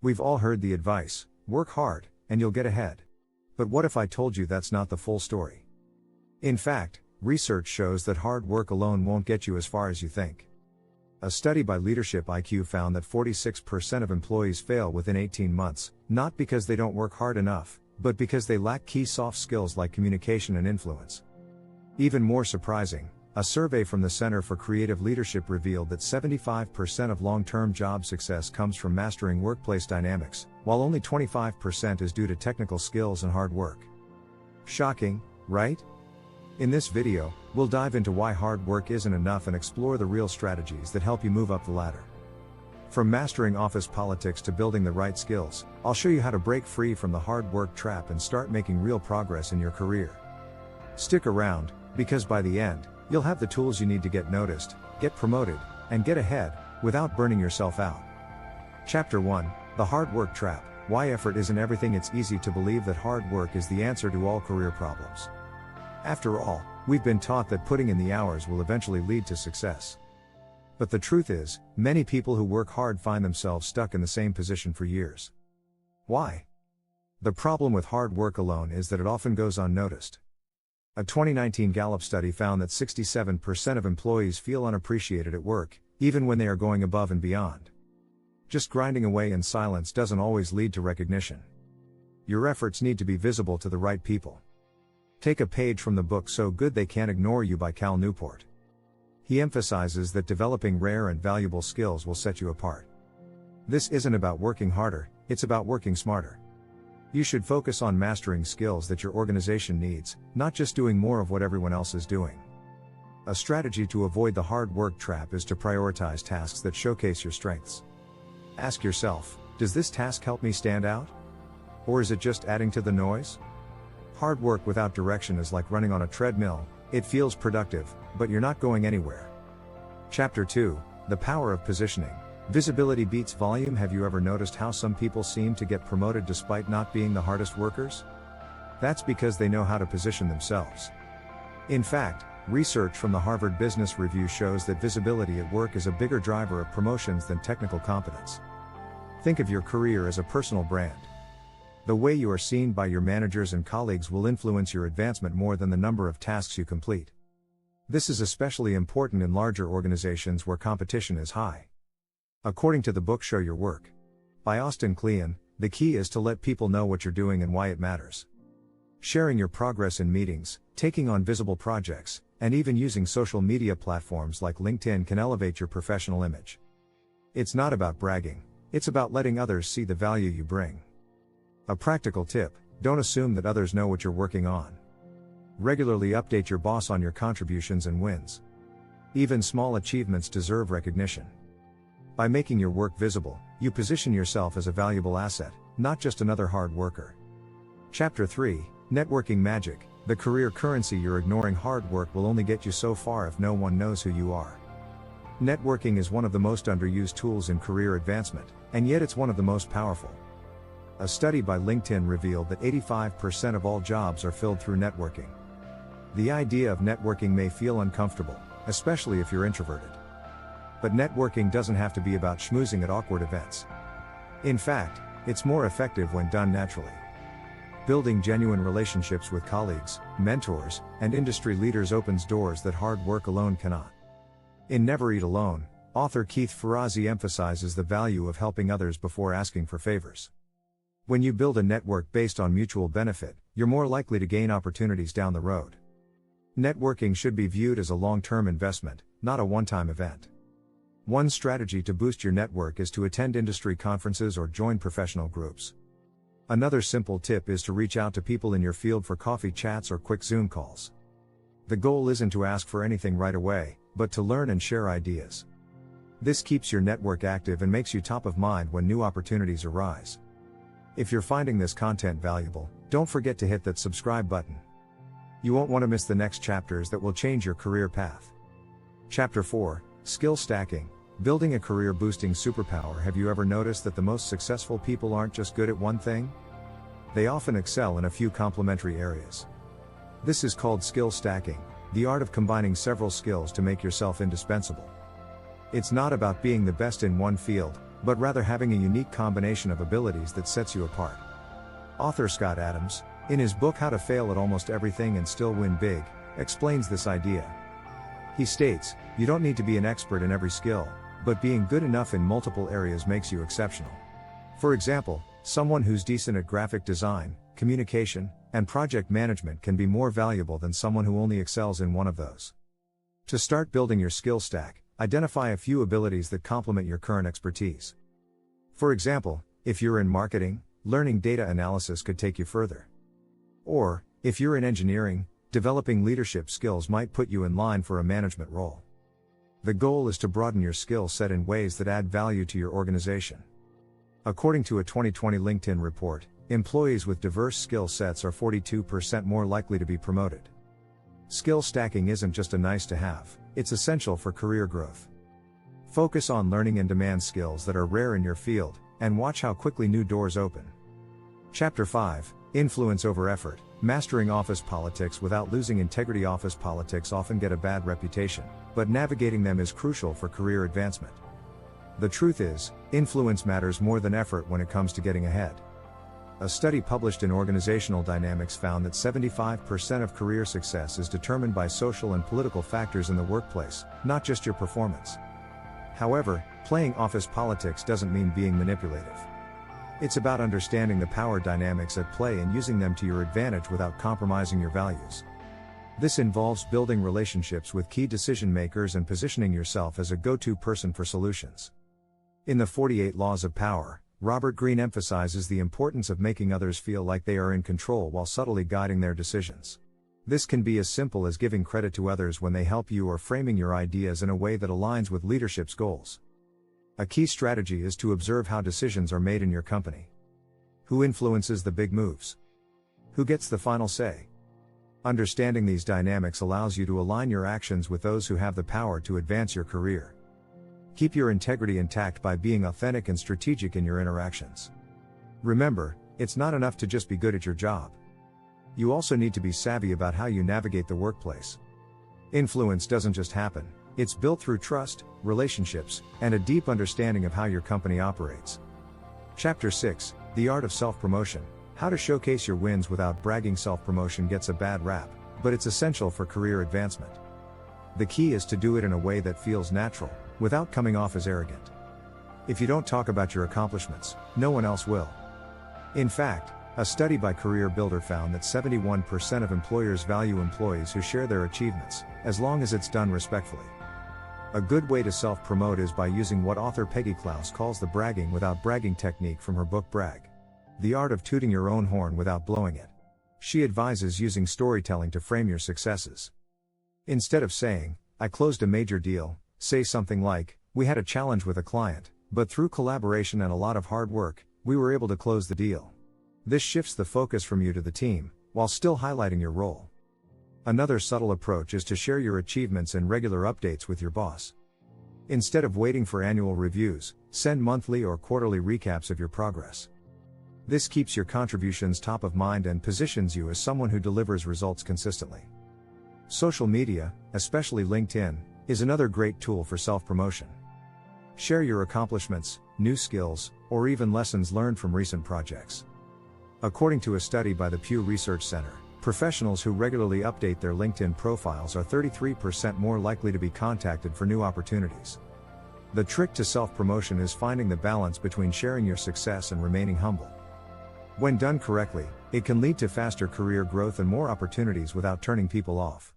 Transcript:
We've all heard the advice, work hard, and you'll get ahead. But what if I told you that's not the full story? In fact, research shows that hard work alone won't get you as far as you think. A study by Leadership IQ found that 46% of employees fail within 18 months, not because they don't work hard enough, but because they lack key soft skills like communication and influence. Even more surprising, a survey from the Center for Creative Leadership revealed that 75% of long-term job success comes from mastering workplace dynamics, while only 25% is due to technical skills and hard work. Shocking, right? In this video, we'll dive into why hard work isn't enough and explore the real strategies that help you move up the ladder. From mastering office politics to building the right skills, I'll show you how to break free from the hard work trap and start making real progress in your career. Stick around, because by the end, you'll have the tools you need to get noticed, get promoted, and get ahead, without burning yourself out. Chapter 1, The Hard Work Trap, Why Effort Isn't Everything. It's easy to believe that hard work is the answer to all career problems. After all, we've been taught that putting in the hours will eventually lead to success. But the truth is, many people who work hard find themselves stuck in the same position for years. Why? The problem with hard work alone is that it often goes unnoticed. A 2019 Gallup study found that 67% of employees feel unappreciated at work, even when they are going above and beyond. Just grinding away in silence doesn't always lead to recognition. Your efforts need to be visible to the right people. Take a page from the book So Good They Can't Ignore You by Cal Newport. He emphasizes that developing rare and valuable skills will set you apart. This isn't about working harder, it's about working smarter. You should focus on mastering skills that your organization needs, not just doing more of what everyone else is doing. A strategy to avoid the hard work trap is to prioritize tasks that showcase your strengths. Ask yourself, does this task help me stand out? Or is it just adding to the noise? Hard work without direction is like running on a treadmill. It feels productive, but you're not going anywhere. Chapter 2, The Power of Positioning. Visibility beats volume. Have you ever noticed how some people seem to get promoted despite not being the hardest workers? That's because they know how to position themselves. In fact, research from the Harvard Business Review shows that visibility at work is a bigger driver of promotions than technical competence. Think of your career as a personal brand. The way you are seen by your managers and colleagues will influence your advancement more than the number of tasks you complete. This is especially important in larger organizations where competition is high. According to the book Show Your Work by Austin Kleon, the key is to let people know what you're doing and why it matters. Sharing your progress in meetings, taking on visible projects, and even using social media platforms like LinkedIn can elevate your professional image. It's not about bragging, it's about letting others see the value you bring. A practical tip: don't assume that others know what you're working on. Regularly update your boss on your contributions and wins. Even small achievements deserve recognition. By making your work visible, you position yourself as a valuable asset, not just another hard worker. Chapter 3, Networking Magic, the career currency. You're ignoring hard work will only get you so far if no one knows who you are. Networking is one of the most underused tools in career advancement, and yet it's one of the most powerful. A study by LinkedIn revealed that 85% of all jobs are filled through networking. The idea of networking may feel uncomfortable, especially if you're introverted. But networking doesn't have to be about schmoozing at awkward events. In fact, it's more effective when done naturally. Building genuine relationships with colleagues, mentors, and industry leaders opens doors that hard work alone cannot. In Never Eat Alone, author Keith Ferrazzi emphasizes the value of helping others before asking for favors. When you build a network based on mutual benefit, you're more likely to gain opportunities down the road. Networking should be viewed as a long-term investment, not a one-time event. One strategy to boost your network is to attend industry conferences or join professional groups. Another simple tip is to reach out to people in your field for coffee chats or quick Zoom calls. The goal isn't to ask for anything right away, but to learn and share ideas. This keeps your network active and makes you top of mind when new opportunities arise. If you're finding this content valuable, don't forget to hit that subscribe button. You won't want to miss the next chapters that will change your career path. Chapter 4, Skill Stacking, Building a Career-Boosting Superpower. Have you ever noticed that the most successful people aren't just good at one thing? They often excel in a few complementary areas. This is called skill stacking, the art of combining several skills to make yourself indispensable. It's not about being the best in one field, but rather having a unique combination of abilities that sets you apart. Author Scott Adams, in his book How to Fail at Almost Everything and Still Win Big, explains this idea. He states, "You don't need to be an expert in every skill, but being good enough in multiple areas makes you exceptional." For example, someone who's decent at graphic design, communication, and project management can be more valuable than someone who only excels in one of those. To start building your skill stack, identify a few abilities that complement your current expertise. For example, if you're in marketing, learning data analysis could take you further. Or, if you're in engineering, developing leadership skills might put you in line for a management role. The goal is to broaden your skill set in ways that add value to your organization. According to a 2020 LinkedIn report, employees with diverse skill sets are 42% more likely to be promoted. Skill stacking isn't just a nice to have, it's essential for career growth. Focus on learning in-demand skills that are rare in your field, and watch how quickly new doors open. Chapter 5, Influence over Effort, Mastering Office Politics Without Losing Integrity. Office politics often get a bad reputation, but navigating them is crucial for career advancement. The truth is, influence matters more than effort when it comes to getting ahead. A study published in Organizational Dynamics found that 75% of career success is determined by social and political factors in the workplace, not just your performance. However, playing office politics doesn't mean being manipulative. It's about understanding the power dynamics at play and using them to your advantage without compromising your values. This involves building relationships with key decision makers and positioning yourself as a go-to person for solutions. In the 48 Laws of Power, Robert Greene emphasizes the importance of making others feel like they are in control while subtly guiding their decisions. This can be as simple as giving credit to others when they help you or framing your ideas in a way that aligns with leadership's goals. A key strategy is to observe how decisions are made in your company. Who influences the big moves? Who gets the final say? Understanding these dynamics allows you to align your actions with those who have the power to advance your career. Keep your integrity intact by being authentic and strategic in your interactions. Remember, it's not enough to just be good at your job. You also need to be savvy about how you navigate the workplace. Influence doesn't just happen, it's built through trust, relationships, and a deep understanding of how your company operates. Chapter 6, The Art of Self-Promotion, How to Showcase Your Wins Without Bragging. Self-promotion gets a bad rap, but it's essential for career advancement. The key is to do it in a way that feels natural, without coming off as arrogant. If you don't talk about your accomplishments, no one else will. In fact, a study by Career Builder found that 71% of employers value employees who share their achievements, as long as it's done respectfully. A good way to self-promote is by using what author Peggy Klaus calls the bragging without bragging technique from her book Brag: The Art of Tooting Your Own Horn Without Blowing It. She advises using storytelling to frame your successes. Instead of saying, "I closed a major deal," say something like, "We had a challenge with a client, but through collaboration and a lot of hard work, we were able to close the deal." This shifts the focus from you to the team, while still highlighting your role. Another subtle approach is to share your achievements and regular updates with your boss. Instead of waiting for annual reviews, send monthly or quarterly recaps of your progress. This keeps your contributions top of mind and positions you as someone who delivers results consistently. Social media, especially LinkedIn, is another great tool for self-promotion. Share your accomplishments, new skills, or even lessons learned from recent projects. According to a study by the Pew Research Center, professionals who regularly update their LinkedIn profiles are 33% more likely to be contacted for new opportunities. The trick to self-promotion is finding the balance between sharing your success and remaining humble. When done correctly, it can lead to faster career growth and more opportunities without turning people off.